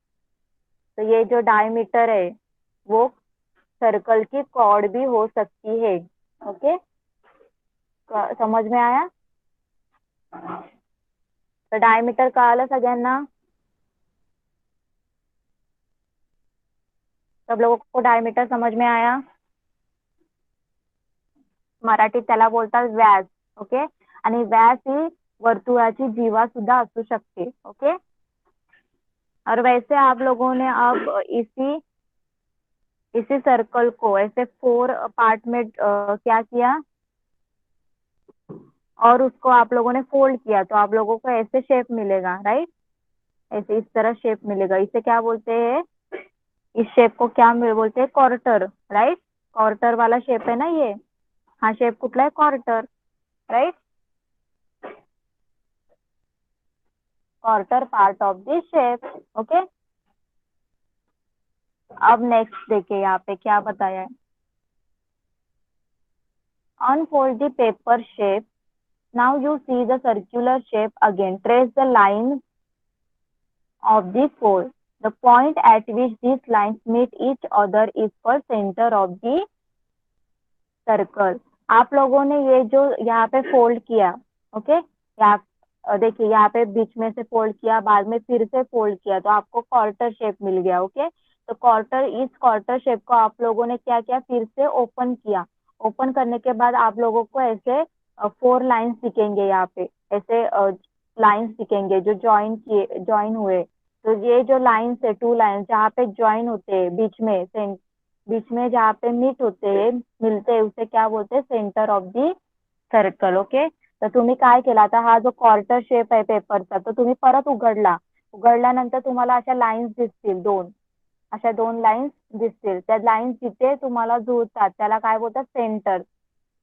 तो ये जो डायमीटर है वो सर्कल की कॉर्ड भी हो सकती है। ओके। समझ में आया। तर डायमीटर कळालं सगळ्यांना, सब लोगों को डायमीटर समझ में आया। मराठीत त्याला बोलतात व्यास. ओके. आणि व्यास ही वर्तुळाची जीवा सुद्धा असू शकते. ओके. और वैसे आप लोगों ने अब इसी इसी सर्कल को ऐसे 4 पार्ट में क्या किया, और उसको आप लोगों ने फोल्ड किया, तो आप लोगों को ऐसे शेप मिलेगा, राइट। ऐसे इस तरह शेप मिलेगा। इसे क्या बोलते हैं, इस शेप को क्या बोलते हैं, क्वार्टर, राइट। क्वार्टर वाला शेप है ना ये। हा शेप कुठला आहे, quarter, right. Quarter part of this shape. Okay. अब नेक्स्ट देखिए यहाँ पे क्या बताया है, unfold the paper shape. Now you see the circular shape again. Trace the line of the four. The point at which these lines meet each other is called center of the circle. आप लोगों ने ये जो यहाँ पे fold KIA, okay, यहाँ देखिए यहाँ पे beach में से फोल्ड किया, बाद में फिर से फोल्ड किया, तो आपको क्वार्टर शेप मिल गया. ओके. तो क्वार्टर, इस क्वार्टर शेप को आप लोगों ने क्या किया, फिर से ओपन किया. ओपन करने के बाद आप लोगों को ऐसे 4 लाइन्स दिखेंगे यहाँ पे, ऐसे लाइन्स दिखेंगे जो ज्वाइन हुए. तो ये जो लाइन्स है, 2 लाइन्स जहाँ पे ज्वाइन होते हैं बीच में जहाँ पे मीट होते हैं, मिलते हैं, उसे क्या बोलते हैं, centre of the circle. Okay. तर तुम्ही काय केला, आता हा जो क्वार्टर शेप आहे पेपरचा, तो तुम्ही परत उघडल्यानंतर तुम्हाला अशा लाईन्स दिसतील, अशा 2 लाईन्स दिसतील. त्या लाईन्स जिथे तुम्हाला जुळतात त्याला काय बोलतात, सेंटर,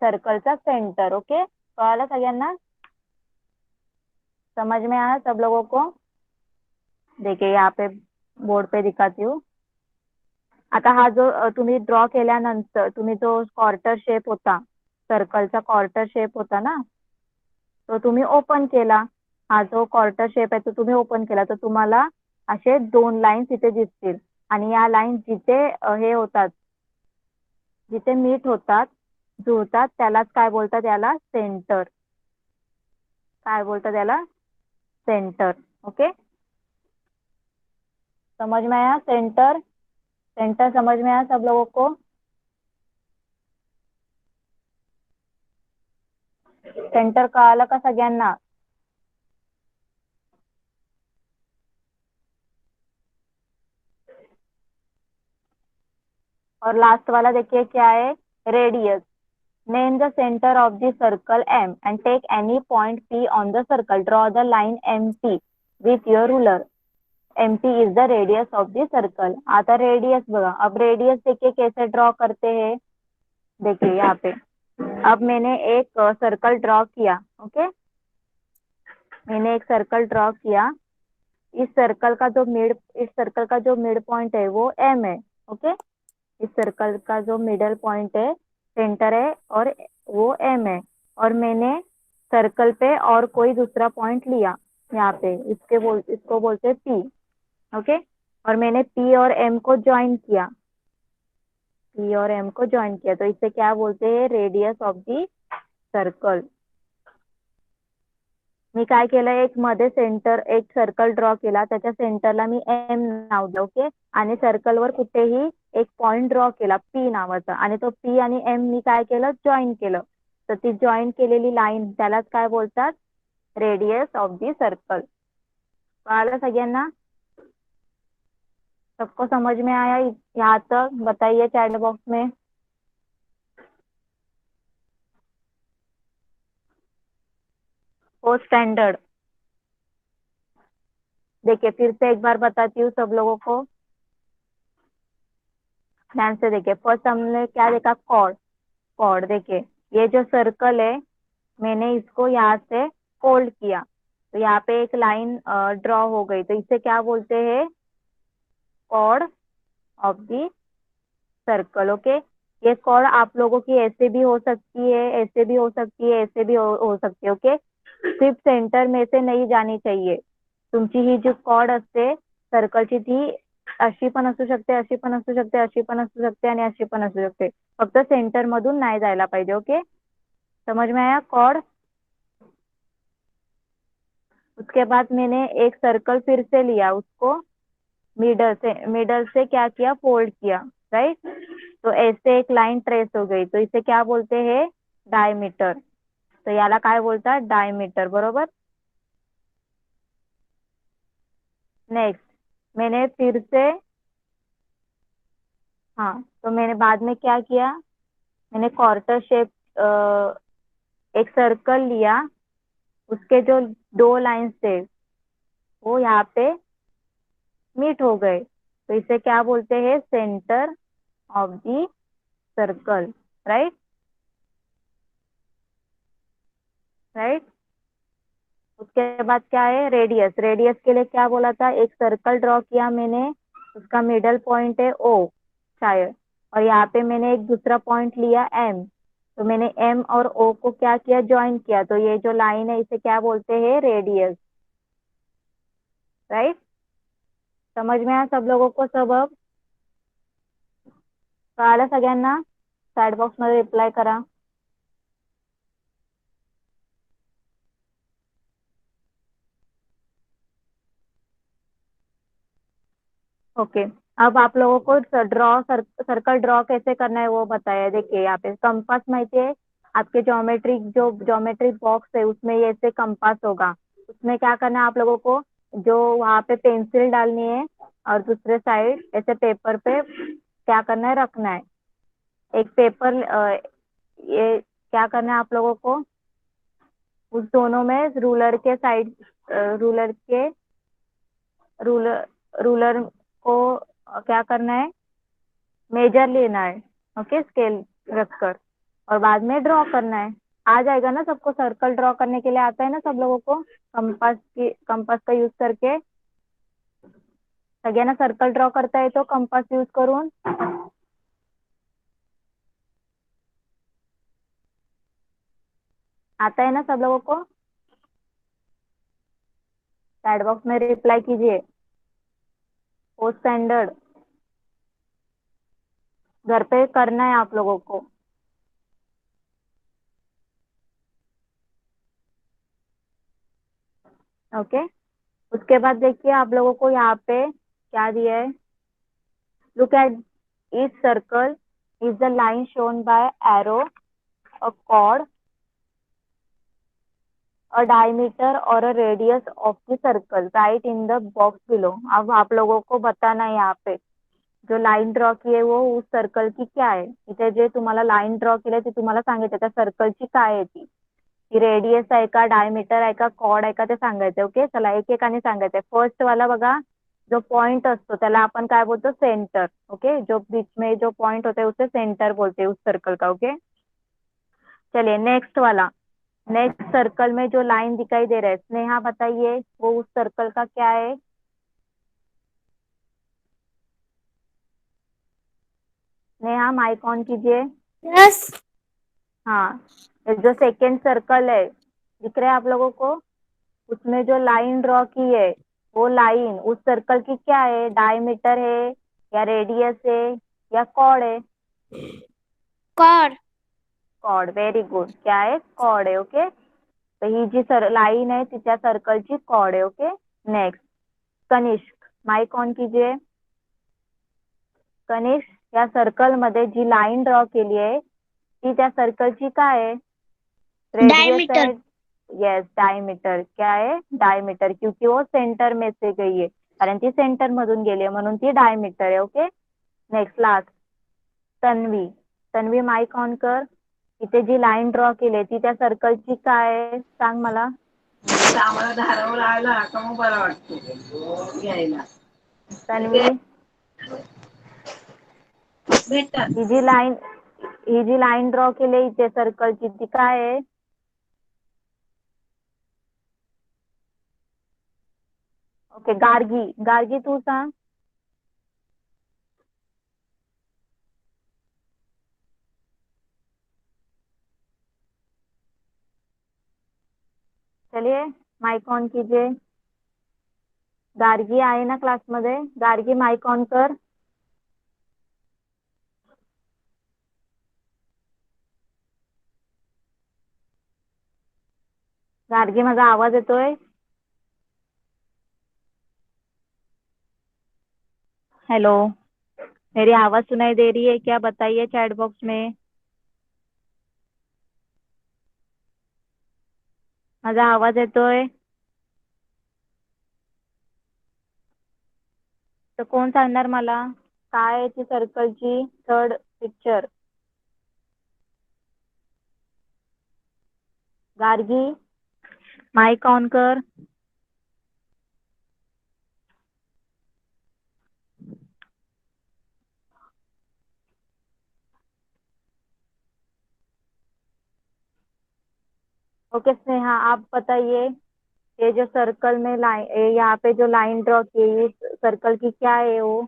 सर्कलचा सेंटर. ओके. कळालं सगळ्यांना, समझ में आया सब लोगों को. देखिए यहाँ पे बोर्ड पे दिखाती हूँ. आता हा जो तुम्ही ड्रॉ केल्यानंतर, तुम्ही जो क्वार्टर शेप होता, सर्कलचा क्वार्टर शेप होता ना, तो तुम्ही ओपन केला. हा जो क्वार्टर शेप आहे तो तुम्ही ओपन केला, तर तुम्हाला असे 2 लाईन्स इथे दिसतील. आणि या लाईन जिथे हे होतात, जिथे मीट होतात, जुळतात, त्यालाच काय बोलतात, याला सेंटर. काय बोलतात याला, सेंटर. ओके. समझ में आया, सेंटर. सेंटर समझ में आया सब लोगों को. सेंटर कळालं का सगळ्यांना. और लास्ट वाला देखिए क्या है, radius. Name the centre of the circle M and take any point P on the circle. Draw the line MP with your ruler. MP is the radius of the circle. आता radius बघा. अब radius देखिए कैसे draw करते हैं. देखिए यहाँ पे अब मैंने एक सर्कल ड्रॉ किया. ओके. मैंने एक सर्कल ड्रॉ किया. इस सर्कल का जो मिड पॉइंट है वो M है. ओके. इस सर्कल का जो मिडल पॉइंट है, सेंटर है, और वो M है. और मैंने सर्कल पे और कोई दूसरा पॉइंट लिया यहाँ पे, इसको बोलते हैं P. ओके। और मैंने पी और एम को ज्वाइन किया, पी और एम को ज्वाइन किया, तो इसे क्या बोलते हैं, रेडियस ऑफ दी सर्कल। मी काय केलं, एक मध्ये सेंटर, एक सर्कल ड्रॉ केला, त्याच्या सेंटरला मी एम नाव दिलं, ओके. आणि सर्कलवर कुठेही एक पॉइंट ड्रॉ केला पी नावाचा, आणि तो पी आणि एम मी काय केलं, जॉईन केलं. तर ती जॉईन केलेली लाईन त्यालाच काय बोलतात, रेडियस ऑफ दी सर्कल. कळालं सगळ्यांना? सबको समझ में आया यहाँ तक? बताइए चैट बॉक्स में. ओ स्टैंडर्ड, देखिए फिर से एक बार बताती हूँ सब लोगों को, ध्यान से देखिए. फर्स्ट हमने क्या देखा, कॉर्ड. कॉर्ड देखिए, ये जो सर्कल है, मैंने इसको यहाँ से फोल्ड किया, तो यहाँ पे एक लाइन ड्रॉ हो गई, तो इसे क्या बोलते हैं, chord of the circle. Okay. ये कॉर्ड आप लोगों की ऐसे भी हो सकती है, ऐसे भी हो सकती है, ऐसे भी हो सकती है. ओके. सिर्फ सेंटर में से नाही जानी चाहिए. तुमची ही जी कॉर्ड असते सर्कलची, ती अशी पण असू शकते, अशी पण असू शकते, अशी पण असू शकते आणि अशी पण असू शकते. फक्त सेंटर मधून नाही जायला पाहिजे. ओके. समझ में आया कॉर्ड? उसके बाद मैंने एक सर्कल फिर से लिया, उसको मिडल से क्या किया, फोल्ड किया, राइट. तो ऐसे एक लाइन ट्रेस हो गई, तो इसे क्या बोलते हैं, डायमीटर. तो याला काय बोलतात, डायमीटर. बरोबर. नेक्स्ट मैंने फिर से, हाँ, तो मैंने बाद में क्या किया, मैंने क्वार्टर शेप एक सर्कल लिया, उसके जो दो लाइंस थे वो यहाँ पे मीट हो गए, तो इसे क्या बोलते हैं, centre of the circle. Right. Right. उसके बाद क्या है, रेडियस. रेडियस के लिए क्या बोला था, एक सर्कल ड्रॉ किया मैंने, उसका मिडल पॉइंट है ओ शायद, और यहाँ पे मैंने एक दूसरा पॉइंट लिया एम, तो मैंने एम और ओ को क्या किया, ज्वाइन किया, तो ये जो लाइन है इसे क्या बोलते हैं, रेडियस. राइट. समझ में आया सब लोगों को सब? अब कळालं सगळ्यांना? चॅट बॉक्स मध्ये रिप्लाय करा. ओके. अब आप लोगों को सर्कल ड्रॉ कैसे करना है वो बताया. देखिए यहाँ पे कंपास माहिती है, आपके ज्योमेट्रिक बॉक्स है उसमें ये ऐसे कंपास होगा. उसमें क्या करना है आप लोगों को, जो वहाँ पे पेंसिल डालनी है, और दूसरे साइड ऐसे पेपर पे क्या करना है, रखना है. एक पेपर, ये क्या करना है आप लोगों को, उस दोनों में रूलर के साइड, रूलर के रूलर रूलर को क्या करना है, मेजर लेना है. ओके. स्केल रखकर, और बाद में ड्रॉ करना है. आ जाएगा ना सबको, सर्कल ड्रॉ करने के लिए आता है ना सब लोगों को, कंपास का यूज करके. सगळ्यांना सर्कल ड्रॉ करता येतो कंपास यूज करून? आता है ना सब लोगों को? चैट बॉक्स में रिप्लाई कीजिए. ओ स्टैंडर्ड, घर पे करना है आप लोगों को. ओके. उसके बाद देखिए आप लोगों को यहाँ पे क्या दिया है, look at each circle is the line shown by arrow, a chord, a diameter or a radius of the circle. Write in the box below. अब आप लोगों को बताना है यहाँ पे जो लाईन ड्रॉ की आहे वो उस सर्कलची काय आहे. इथे जे तुम्हाला लाईन ड्रॉ केली ते तुम्हाला सांगितलं त्या सर्कलची काय आहे, ती रेडियस आहे का, डायमीटर आहे का, कॉर्ड आहे का, ते सांगायचं. ओके. चला एक एकाने सांगायचंय. फर्स्ट वाला बघा, जो पॉइंट असतो त्याला आपण काय बोलतो, सेंटर. ओके. जो बीच में जो पॉइंट होता है उसे सेंटर बोलते हैं उस सर्कल का. ओके. चलिए नेक्स्ट वाला. नेक्स्ट सर्कल में जो लाइन दिखाई दे रहा है, स्नेहा बताइए वो उस सर्कल का क्या है. स्नेहा माइक ऑन कीजिए. यस. हाँ. जो सेकेंड सर्कल है दिख रहा है आप लोगों को, उसमें जो लाइन ड्रॉ की है वो लाइन उस सर्कल की क्या है, डायमीटर है या रेडियस है या कॉर्ड है? कॉर्ड। कॉर्ड, व्हेरी गुड, क्या है, कॉर्ड आहे. ओके, तर ही जी लाईन आहे ती त्या सर्कलची कॉर्ड आहे. Okay, next Kanishk, mic on कीजिए. कनिष्क, या सर्कल मध्ये जी लाईन ड्रॉ केली आहे ती त्या सर्कलची काय आहे, रेडियस डायमीटर। है? Yes, diameter. क्या है, डायमीटर, क्योंकि वो सेंटर में से गई है, कारण ती सेंटर मधून गेली आहे म्हणून ती डायमीटर आहे. Okay, next last Tanvi. Tanvi, mic on कर. इथे जी लाईन ड्रॉ केली ती त्या सर्कलची काय आहे, सांग मला. आम्हाला धारावर आला का मग बरा वाटतो घ्यायला तन्वी, भेटतात. ही जी लाईन ड्रॉ केली इथे सर्कलची ती काय आहे? ओके, गार्गी. गार्गी तू सांग. चलिए, माइक ऑन कीजिए. गार्गी आहे ना क्लासमध्ये? गार्गी, माइक ऑन कर. गार्गी, माझा आवाज येतोय? हेलो, मेरी आवाज सुनाई दे रही है क्या, बताइए चैट बॉक्स में. माझा आवाज येतोय? तर कोण सांगणार मला काय आहे ती सर्कलची third picture? Gargi, mike on कर. ओके स्नेहा, आप बताइए, ये जो सर्कल में लाइन, यहाँ पे जो लाइन ड्रॉ की है इस सर्कल की क्या है वो?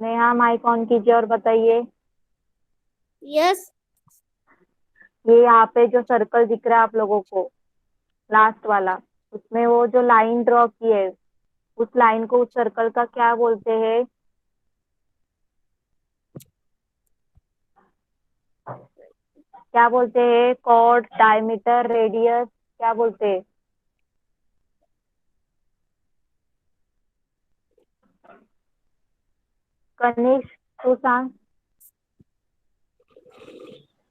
स्नेहा, माइक ऑन कीजिए और बताइए. यस। ये यहाँ पे जो सर्कल दिख रहा है आप लोगों को, लास्ट वाला, उसमें वो जो लाइन ड्रॉ की है उस लाइन को उस सर्कल का क्या बोलते हैं? क्या बोलते हैं, कॉर्ड, डायमीटर, रेडियस, क्या बोलते हैं? कनिष्क, तू सांग.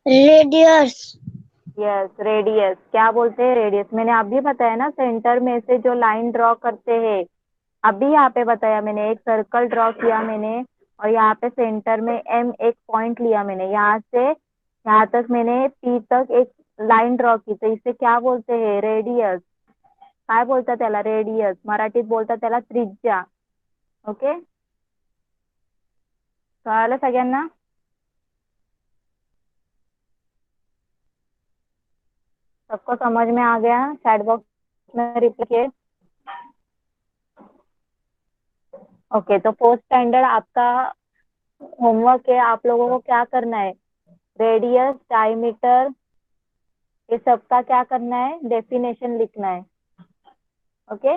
रेडियस। Yes, radius. क्या बोलते हैं, रेडियस. मैंने अभी बताया ना, सेंटर में से जो लाइन ड्रॉ करते हैं, अभी यहाँ पे बताया मैंने, एक सर्कल ड्रॉ किया मैंने और यहाँ पे सेंटर में एम एक पॉइंट लिया मैंने, यहाँ से यहाँ तक मैंने पी तक एक लाइन ड्रॉ की, तो इसे क्या बोलते हैं, रेडियस. काय बोलतात त्याला, रेडियस. मराठीत बोलतात त्याला त्रिज्या. ओके, कळालं सगळ्यांना? सबको समझ में आ गया? चैट बॉक्स में रिप्लाई किए. ओके, तो फोर्थ स्टैंडर्ड आपका होमवर्क है, आप लोगों को क्या करना है, रेडियस, डायमीटर, ये सबका क्या करना है, डेफिनेशन लिखना है. ओके,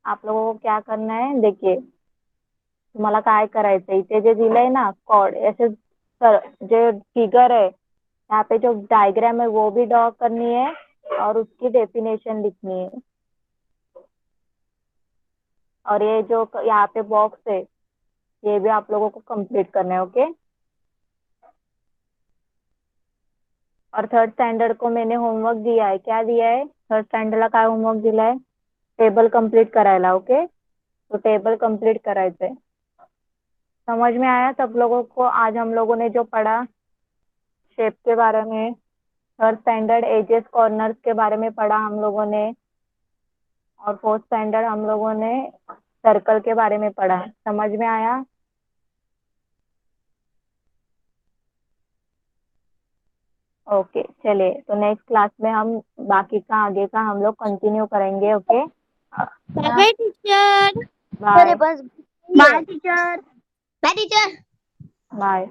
आप लोगों को क्या करना है, देखिए तुम्हाला काय करायचं, इथे जे दिलंय ना कॉर्ड, ऐसे जो फिगर है यहाँ पे जो डायग्राम है वो भी ड्रॉ करनी है और उसकी डेफिनेशन लिखनी है. और ये जो यहाँ पे बॉक्स है ये भी आप लोगों को कंप्लीट करना है. ओके, और थर्ड स्टँडर्ड को मैंने होमवर्क दिया है. क्या दिया है, थर्ड स्टँडर्डला काय होमवर्क दिलाय, टेबल कंप्लीट करायला. ओके, तो टेबल कंप्लीट करायचंय. समझ में आया सब लोगों को? आज हम लोगों ने जो पढ़ा शेप के बारे में, थर्ड स्टैंडर्ड एजेस कॉर्नर्स के बारे में पढ़ा हम लोगों ने, और फोर्थ स्टैंडर्ड हम लोगों ने सर्कल के बारे में पढ़ा. समझ में आया? ओके, चलिए, तो नेक्स्ट क्लास में हम बाकी का आगे का हम लोग कंटिन्यू करेंगे. Okay, bye bye teacher. Bye. मेरे पास bye teacher. Bye teacher. Bye.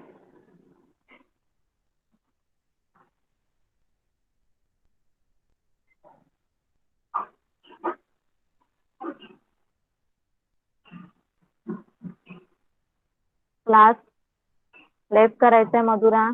Class left करायचंय मधुरा.